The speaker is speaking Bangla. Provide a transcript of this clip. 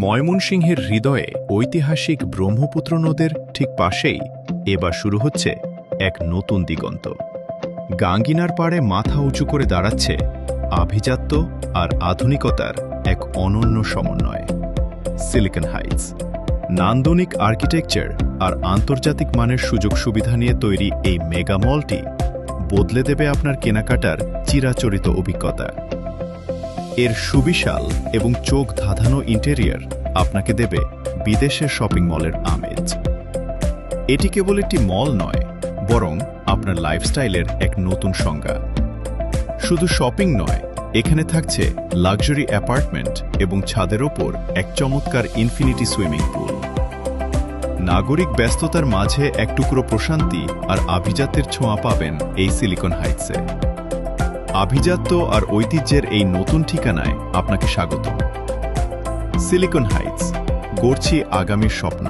ময়মনসিংহের হৃদয়ে ঐতিহাসিক ব্রহ্মপুত্র নদের ঠিক পাশেই এবার শুরু হচ্ছে এক নতুন দিগন্ত। গাঙ্গিনার পাড়ে মাথা উঁচু করে দাঁড়াচ্ছে আভিজাত্য আর আধুনিকতার এক অনন্য সমন্বয়। সিলিকন হাইটস নান্দনিক আর্কিটেকচার আর আন্তর্জাতিক মানের সুযোগ সুবিধা নিয়ে তৈরি এই মেগা মলটি বদলে দেবে আপনার কেনাকাটার চিরাচরিত অভিজ্ঞতা। এর সুবিশাল এবং চোখ ধাঁধানো ইন্টেরিয়র আপনাকে দেবে বিদেশের শপিং মলের আমেজ। এটি কেবল একটি মল নয়, বরং আপনার লাইফস্টাইলের এক নতুন সংজ্ঞা। শুধু শপিং নয়, এখানে থাকছে লাক্সারি অ্যাপার্টমেন্ট এবং ছাদের ওপর এক চমৎকার ইনফিনিটি সুইমিং পুল। নাগরিক ব্যস্ততার মাঝে এক টুকরো প্রশান্তি আর আভিজাত্যের ছোঁয়া পাবেন এই সিলিকন হাইটসে। আভিজাত্য আর ঐতিহ্যের এই নতুন ঠিকানায় আপনাকে স্বাগত। সিলিকন হাইটস, গড়ছি আগামীর স্বপ্ন।